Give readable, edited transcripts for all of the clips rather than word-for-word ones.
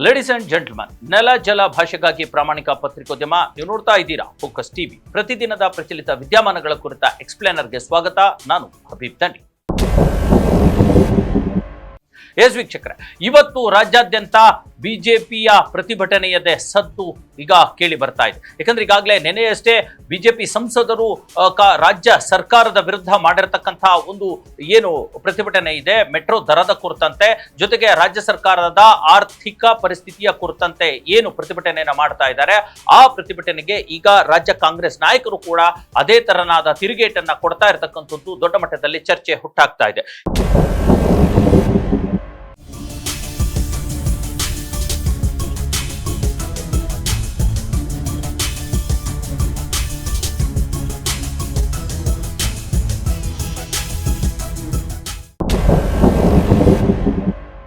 Ladies and gentleman, ನೆಲ ಜಲ ಭಾಷೆಗಾಗಿ ಪ್ರಾಮಾಣಿಕ ಪತ್ರಿಕೋದ್ಯಮ. ನೀವು ನೋಡ್ತಾ ಇದ್ದೀರಾ ಫೋಕಸ್ ಟಿವಿ. ಪ್ರತಿದಿನದ ಪ್ರಚಲಿತ ವಿದ್ಯಮಾನಗಳ ಕುರಿತ ಎಕ್ಸ್ಪ್ಲೇನರ್ಗೆ ಸ್ವಾಗತ. ನಾನು ಹಬೀಬ್ ದಂಡಿ. ಎಸ್ ವೀಕ್ಷಕರೇ, ಇವತ್ತು ರಾಜ್ಯಾದ್ಯಂತ ಬಿಜೆಪಿಯ ಪ್ರತಿಭಟನೆಯದೇ ಸದ್ದು ಈಗ ಕೇಳಿ ಬರ್ತಾ ಇದೆ. ಯಾಕಂದ್ರೆ ಈಗಾಗಲೇ ನೆನೆಯಷ್ಟೇ ಬಿಜೆಪಿ ಸಂಸದರು ರಾಜ್ಯ ಸರ್ಕಾರದ ವಿರುದ್ಧ ಮಾಡಿರತಕ್ಕಂತಹ ಒಂದು ಏನು ಪ್ರತಿಭಟನೆ ಇದೆ, ಮೆಟ್ರೋ ದರದ ಕುರಿತಂತೆ, ಜೊತೆಗೆ ರಾಜ್ಯ ಸರ್ಕಾರದ ಆರ್ಥಿಕ ಪರಿಸ್ಥಿತಿಯ ಕುರಿತಂತೆ ಏನು ಪ್ರತಿಭಟನೆಯನ್ನ ಮಾಡ್ತಾ ಇದ್ದಾರೆ, ಆ ಪ್ರತಿಭಟನೆಗೆ ಈಗ ರಾಜ್ಯ ಕಾಂಗ್ರೆಸ್ ನಾಯಕರು ಕೂಡ ಅದೇ ತರನಾದ ತಿರುಗೇಟನ್ನ ಕೊಡ್ತಾ ಇರತಕ್ಕಂಥದ್ದು ದೊಡ್ಡ ಮಟ್ಟದಲ್ಲಿ ಚರ್ಚೆ ಹುಟ್ಟಾಗ್ತಾ ಇದೆ.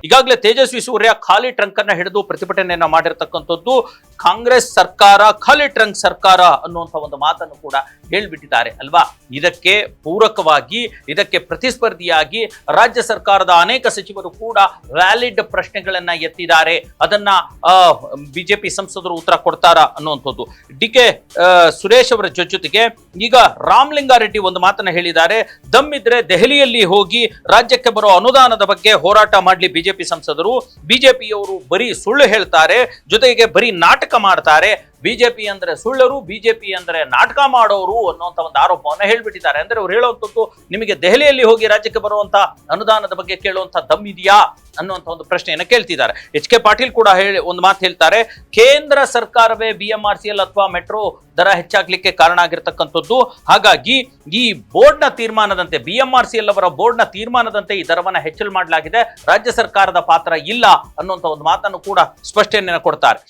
ಈಗಾಗಲೇ ತೇಜಸ್ವಿ ಸೂರ್ಯ ಖಾಲಿ ಟ್ರಂಕ್ ಅನ್ನ ಹಿಡಿದು ಪ್ರತಿಭಟನೆಯನ್ನ ಮಾಡಿರ್ತಕ್ಕಂಥದ್ದು. ಕಾಂಗ್ರೆಸ್ ಸರ್ಕಾರ ಖಾಲಿ ಟ್ರಂಕ್ ಸರ್ಕಾರ ಅನ್ನುವಂಥ ಒಂದು ಮಾತನ್ನು ಕೂಡ ಹೇಳ್ಬಿಟ್ಟಿದ್ದಾರೆ ಅಲ್ವಾ. ಇದಕ್ಕೆ ಪೂರಕವಾಗಿ, ಇದಕ್ಕೆ ಪ್ರತಿಸ್ಪರ್ಧಿಯಾಗಿ ರಾಜ್ಯ ಸರ್ಕಾರದ ಅನೇಕ ಸಚಿವರು ಕೂಡ ವ್ಯಾಲಿಡ್ ಪ್ರಶ್ನೆಗಳನ್ನ ಎತ್ತಿದ್ದಾರೆ. ಅದನ್ನ ಬಿಜೆಪಿ ಸಂಸದರು ಉತ್ತರ ಕೊಡ್ತಾರ ಅನ್ನುವಂಥದ್ದು. ಡಿ.ಕೆ. ಸುರೇಶ್ ಅವರ ಜೊತೆಗೆ ಈಗ ರಾಮಲಿಂಗಾರೆಡ್ಡಿ ಒಂದು ಮಾತನ್ನ ಹೇಳಿದ್ದಾರೆ. ದಮ್ಮಿದ್ರೆ ದೆಹಲಿಯಲ್ಲಿ ಹೋಗಿ ರಾಜ್ಯಕ್ಕೆ ಬರೋ ಅನುದಾನದ ಬಗ್ಗೆ ಹೋರಾಟ ಮಾಡಲಿ ಬಿಜೆಪಿ ಸಂಸದರು. ಬಿಜೆಪಿಯವರು ಬರೀ ಸುಳ್ಳು ಹೇಳ್ತಾರೆ, ಜೊತೆಗೆ ಬರೀ ನಾಟಕ ಮಾಡ್ತಾರೆ. ಬಿಜೆಪಿ ಅಂದ್ರೆ ಸುಳ್ಳರು, ಬಿಜೆಪಿ ಅಂದ್ರೆ ನಾಟಕ ಮಾಡೋರು ಅನ್ನುವಂತ ಒಂದು ಆರೋಪವನ್ನ ಹೇಳ್ಬಿಟ್ಟಿದ್ದಾರೆ. ಅಂದ್ರೆ ಅವ್ರು ಹೇಳುವಂಥದ್ದು, ನಿಮಗೆ ದೆಹಲಿಯಲ್ಲಿ ಹೋಗಿ ರಾಜ್ಯಕ್ಕೆ ಬರುವಂತ ಅನುದಾನದ ಬಗ್ಗೆ ಕೇಳುವಂತ ದಮ್ ಇದೆಯಾ ಅನ್ನುವಂಥ ಒಂದು ಪ್ರಶ್ನೆಯನ್ನ ಕೇಳ್ತಿದ್ದಾರೆ. ಎಚ್.ಕೆ. ಪಾಟೀಲ್ ಕೂಡ ಒಂದು ಮಾತು ಹೇಳ್ತಾರೆ, ಕೇಂದ್ರ ಸರ್ಕಾರವೇ BMRCL ಅಥವಾ ಮೆಟ್ರೋ ದರ ಹೆಚ್ಚಾಗ್ಲಿಕ್ಕೆ ಕಾರಣ ಆಗಿರ್ತಕ್ಕಂಥದ್ದು. ಹಾಗಾಗಿ ಈ ಬೋರ್ಡ್ನ ತೀರ್ಮಾನದಂತೆ, BMRCL ಅವರ ಬೋರ್ಡ್ನ ತೀರ್ಮಾನದಂತೆ ಈ ದರವನ್ನ ಹೆಚ್ಚಳ ಮಾಡಲಾಗಿದೆ, ರಾಜ್ಯ ಸರ್ಕಾರದ ಪಾತ್ರ ಇಲ್ಲ ಅನ್ನುವಂಥ ಒಂದು ಮಾತನ್ನು ಕೂಡ ಸ್ಪಷ್ಟನೆಯನ್ನು ಕೊಡ್ತಾರೆ.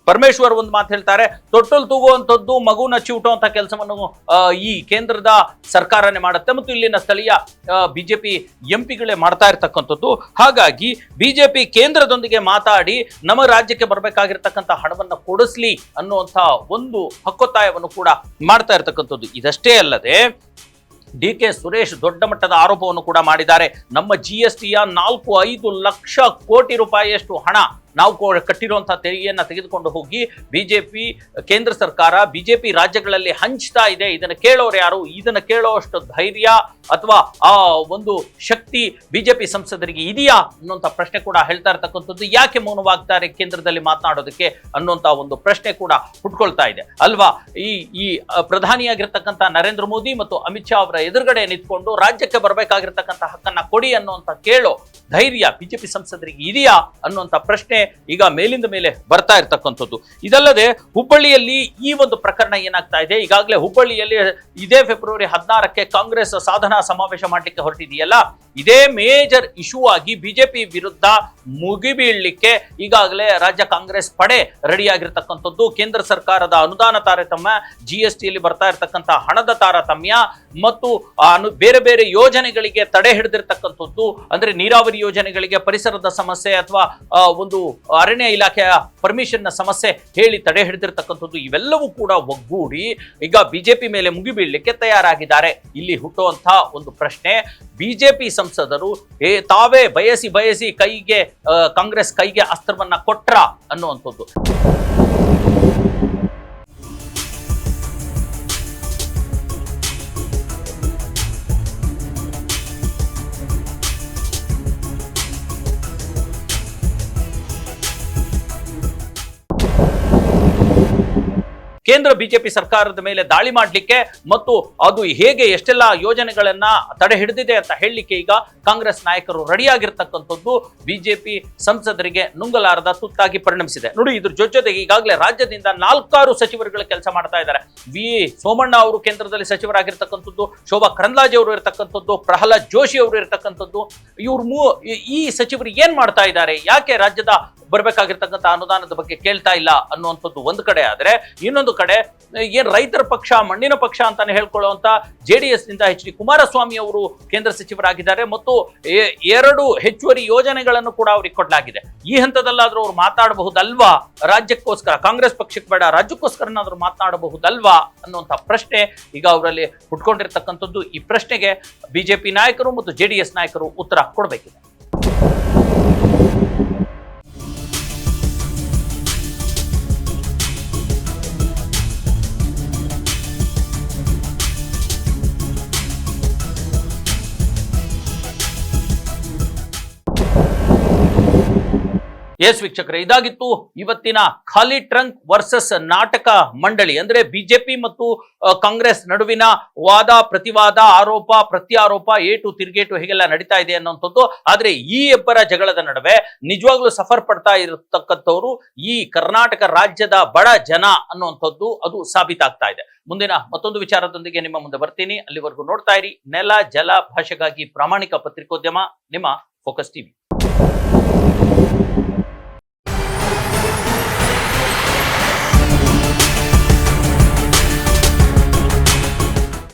ಪರಮೇಶ್ವರ್ ಒಂದು ಮಾತು ಹೇಳ್ತಾರೆ, ತೊಟ್ಟಲು ತೂಗುವಂಥದ್ದು, ಮಗುನ ಚಿವುಟುವಂತ ಕೆಲಸವನ್ನು ಈ ಕೇಂದ್ರದ ಸರ್ಕಾರನೇ ಮಾಡುತ್ತೆ ಮತ್ತು ಇಲ್ಲಿನ ಸ್ಥಳೀಯ ಬಿಜೆಪಿ ಎಂಪಿಗಳೇ ಮಾಡ್ತಾ ಇರ್ತಕ್ಕಂಥದ್ದು. ಹಾಗಾಗಿ ಬಿಜೆಪಿ ಕೇಂದ್ರದೊಂದಿಗೆ ಮಾತಾಡಿ ನಮ್ಮ ರಾಜ್ಯಕ್ಕೆ ಬರಬೇಕಾಗಿರ್ತಕ್ಕಂಥ ಹಣವನ್ನು ಕೊಡಿಸ್ಲಿ ಅನ್ನುವಂಥ ಒಂದು ಹಕ್ಕೊತ್ತಾಯವನ್ನು ಕೂಡ ಮಾಡ್ತಾ ಇರ್ತಕ್ಕಂಥದ್ದು. ಇದಷ್ಟೇ ಅಲ್ಲದೆ ಡಿ.ಕೆ. ಸುರೇಶ್ ದೊಡ್ಡ ಮಟ್ಟದ ಆರೋಪವನ್ನು ಕೂಡ ಮಾಡಿದ್ದಾರೆ. ನಮ್ಮ GSTಯ 4-5 ಲಕ್ಷ ಕೋಟಿ ರೂಪಾಯಿಯಷ್ಟು ಹಣ ನಾವು ಕಟ್ಟಿರುವಂತಹ ತೆರಿಗೆಯನ್ನ ತೆಗೆದುಕೊಂಡು ಹೋಗಿ ಬಿಜೆಪಿ ಕೇಂದ್ರ ಸರ್ಕಾರ ಬಿಜೆಪಿ ರಾಜ್ಯಗಳಲ್ಲಿ ಹಂಚ್ತಾ ಇದೆ. ಇದನ್ನ ಕೇಳೋರು ಯಾರು? ಇದನ್ನ ಕೇಳೋಷ್ಟು ಧೈರ್ಯ ಅಥವಾ ಆ ಒಂದು ಶಕ್ತಿ ಬಿಜೆಪಿ ಸಂಸದರಿಗೆ ಇದೆಯಾ ಅನ್ನುವಂಥ ಪ್ರಶ್ನೆ ಕೂಡ ಹೇಳ್ತಾ ಇರ್ತಕ್ಕಂಥದ್ದು. ಯಾಕೆ ಮೌನವಾಗ್ತಾರೆ ಕೇಂದ್ರದಲ್ಲಿ ಮಾತನಾಡೋದಕ್ಕೆ ಅನ್ನುವಂಥ ಒಂದು ಪ್ರಶ್ನೆ ಕೂಡ ಹುಟ್ಕೊಳ್ತಾ ಇದೆ ಅಲ್ವಾ. ಈ ಪ್ರಧಾನಿಯಾಗಿರ್ತಕ್ಕಂಥ ನರೇಂದ್ರ ಮೋದಿ ಮತ್ತು ಅಮಿತ್ ಶಾ ಅವರ ಎದುರುಗಡೆ ನಿಂತ್ಕೊಂಡು ರಾಜ್ಯಕ್ಕೆ ಬರಬೇಕಾಗಿರ್ತಕ್ಕಂಥ ಹಕ್ಕನ್ನ ಕೊಡಿ ಅನ್ನುವಂಥ ಕೇಳೋ ಧೈರ್ಯ ಬಿಜೆಪಿ ಸಂಸದರಿಗೆ ಇದೆಯಾ ಅನ್ನುವಂಥ ಪ್ರಶ್ನೆ ಈಗ ಮೇಲಿಂದ ಮೇಲೆ ಬರ್ತಾ ಇರ್ತಕ್ಕಂಥದ್ದು. ಇದಲ್ಲದೆ ಹುಬ್ಬಳ್ಳಿಯಲ್ಲಿ ಈ ಒಂದು ಪ್ರಕರಣ ಏನಾಗ್ತಾ ಇದೆ, ಈಗಾಗಲೇ ಹುಬ್ಬಳ್ಳಿಯಲ್ಲಿ ಇದೇ ಫೆಬ್ರವರಿ 16ಕ್ಕೆ ಕಾಂಗ್ರೆಸ್ ಸಾಧನಾ ಸಮಾವೇಶ ಮಾಡಲಿಕ್ಕೆ ಹೊರಟಿದೆಯಲ್ಲ, ಇದೇ ಮೇಜರ್ ಇಶ್ಯೂ ಆಗಿ ಬಿಜೆಪಿ ವಿರುದ್ಧ ಮುಗಿಬೀಳಲಿಕ್ಕೆ ಈಗಾಗಲೇ ರಾಜ್ಯ ಕಾಂಗ್ರೆಸ್ ಪಡೆ ರೆಡಿಯಾಗಿರ್ತಕ್ಕಂಥದ್ದು. ಕೇಂದ್ರ ಸರ್ಕಾರದ ಅನುದಾನ ತಾರತಮ್ಯ, GSTಯಲ್ಲಿ ಬರ್ತಾ ಇರತಕ್ಕಂಥ ಹಣದ ತಾರತಮ್ಯ ಮತ್ತು ಬೇರೆ ಬೇರೆ ಯೋಜನೆಗಳಿಗೆ ತಡೆ ಹಿಡಿದಿರ್ತಕ್ಕಂಥದ್ದು. ಅಂದ್ರೆ ನೀರಾವರಿ ಯೋಜನೆಗಳಿಗೆ ಪರಿಸರದ ಸಮಸ್ಯೆ ಅಥವಾ ಒಂದು ಅರಣ್ಯ ಇಲಾಖೆಯ ಪರ್ಮಿಷನ್ ನ ಸಮಸ್ಯೆ ಹೇಳಿ ತಡೆ ಹಿಡಿದಿರ್ತಕ್ಕಂಥದ್ದು. ಇವೆಲ್ಲವೂ ಕೂಡ ಒಗ್ಗೂಡಿ ಈಗ ಬಿಜೆಪಿ ಮೇಲೆ ಮುಗಿಬೀಳಲಿಕ್ಕೆ ತಯಾರಾಗಿದ್ದಾರೆ. ಇಲ್ಲಿ ಹುಟ್ಟುವಂತಹ ಒಂದು ಪ್ರಶ್ನೆ, ಬಿಜೆಪಿ ಸಂಸದರು ತಾವೇ ಬಯಸಿ ಕೈಗೆ ಕಾಂಗ್ರೆಸ್ ಕೈಗೆ ಅಸ್ತ್ರವನ್ನ ಕೊಟ್ರ ಅನ್ನುವಂಥದ್ದು. ಕೇಂದ್ರ ಬಿಜೆಪಿ ಸರ್ಕಾರದ ಮೇಲೆ ದಾಳಿ ಮಾಡಲಿಕ್ಕೆ ಮತ್ತು ಅದು ಹೇಗೆ ಎಷ್ಟೆಲ್ಲ ಯೋಜನೆಗಳನ್ನ ತಡೆ ಹಿಡಿದಿದೆ ಅಂತ ಹೇಳಲಿಕ್ಕೆ ಈಗ ಕಾಂಗ್ರೆಸ್ ನಾಯಕರು ರೆಡಿಯಾಗಿರ್ತಕ್ಕಂಥದ್ದು ಬಿಜೆಪಿ ಸಂಸದರಿಗೆ ನುಂಗಲಾರದ ತುತ್ತಾಗಿ ಪರಿಣಮಿಸಿದೆ. ನೋಡಿ, ಇದ್ರ ಜೊತೆಗೆ ಈಗಾಗಲೇ ರಾಜ್ಯದಿಂದ 4 ಸಚಿವರುಗಳು ಕೆಲಸ ಮಾಡ್ತಾ ಇದ್ದಾರೆ. ಸೋಮಣ್ಣ ಅವರು ಕೇಂದ್ರದಲ್ಲಿ ಸಚಿವರಾಗಿರ್ತಕ್ಕಂಥದ್ದು, ಶೋಭಾ ಕರಂದ್ಲಾಜೆ ಅವರು ಇರತಕ್ಕಂಥದ್ದು, ಪ್ರಹ್ಲಾದ್ ಜೋಶಿ ಅವರು ಇರತಕ್ಕಂಥದ್ದು. ಈ ಸಚಿವರು ಏನ್ ಮಾಡ್ತಾ ಇದ್ದಾರೆ? ಯಾಕೆ ರಾಜ್ಯದ ಬರ್ಬೇಕಾಗಿರ್ತಕ್ಕಂಥ ಅನುದಾನದ ಬಗ್ಗೆ ಕೇಳ್ತಾ ಇಲ್ಲ ಅನ್ನುವಂಥದ್ದು ಒಂದು ಕಡೆ ಆದ್ರೆ, ಇನ್ನೊಂದು ಕಡೆ ಏನ್ ರೈತರ ಪಕ್ಷ, ಮಣ್ಣಿನ ಪಕ್ಷ ಅಂತಾನೆ ಹೇಳ್ಕೊಳ್ಳುವಂತ JDS ನಿಂದ HD ಕುಮಾರಸ್ವಾಮಿ ಅವರು ಕೇಂದ್ರ ಸಚಿವರಾಗಿದ್ದಾರೆ ಮತ್ತು 2 ಹೆಚ್ಚುವರಿ ಯೋಜನೆಗಳನ್ನು ಕೂಡ ಅವ್ರಿಗೆ ಕೊಡಲಾಗಿದೆ. ಈ ಹಂತದಲ್ಲಾದ್ರೂ ಅವ್ರು ಮಾತಾಡಬಹುದಲ್ವಾ? ರಾಜ್ಯಕ್ಕೋಸ್ಕರ, ಕಾಂಗ್ರೆಸ್ ಪಕ್ಷಕ್ಕೆ ಬೇಡ, ರಾಜ್ಯಕ್ಕೋಸ್ಕರನಾದ್ರೂ ಮಾತನಾಡಬಹುದಲ್ವಾ ಅನ್ನುವಂಥ ಪ್ರಶ್ನೆ ಈಗ ಅವರಲ್ಲಿ ಹುಟ್ಕೊಂಡಿರ್ತಕ್ಕಂಥದ್ದು. ಈ ಪ್ರಶ್ನೆಗೆ ಬಿಜೆಪಿ ನಾಯಕರು ಮತ್ತು JDS ನಾಯಕರು ಉತ್ತರ ಕೊಡಬೇಕಿದೆ. ಎಸ್ ವೀಕ್ಷಕರೇ, ಇದಾಗಿತ್ತು ಇವತ್ತಿನ ಖಾಲಿ ಟ್ರಂಕ್ ವರ್ಸಸ್ ನಾಟಕ ಮಂಡಳಿ. ಅಂದ್ರೆ ಬಿಜೆಪಿ ಮತ್ತು ಕಾಂಗ್ರೆಸ್ ನಡುವಿನ ವಾದ ಪ್ರತಿವಾದ, ಆರೋಪ ಪ್ರತ್ಯಾರೋಪ, ಏಟು ತಿರುಗೇಟು ಹೇಗೆಲ್ಲ ನಡೀತಾ ಇದೆ ಅನ್ನುವಂಥದ್ದು. ಆದ್ರೆ ಈ ಇಬ್ಬರ ಜಗಳದ ನಡುವೆ ನಿಜವಾಗ್ಲೂ ಸಫರ್ ಪಡ್ತಾ ಇರತಕ್ಕಂಥವ್ರು ಈ ಕರ್ನಾಟಕ ರಾಜ್ಯದ ಬಡ ಜನ ಅನ್ನುವಂಥದ್ದು ಅದು ಸಾಬೀತಾಗ್ತಾ ಇದೆ. ಮುಂದಿನ ಮತ್ತೊಂದು ವಿಚಾರದೊಂದಿಗೆ ನಿಮ್ಮ ಮುಂದೆ ಬರ್ತೀನಿ. ಅಲ್ಲಿವರೆಗೂ ನೋಡ್ತಾ ಇರಿ ನೆಲ ಜಲ ಭಾಷೆಗಾಗಿ ಪ್ರಾಮಾಣಿಕ ಪತ್ರಿಕೋದ್ಯಮ, ನಿಮ್ಮ ಫೋಕಸ್ ಟಿವಿ.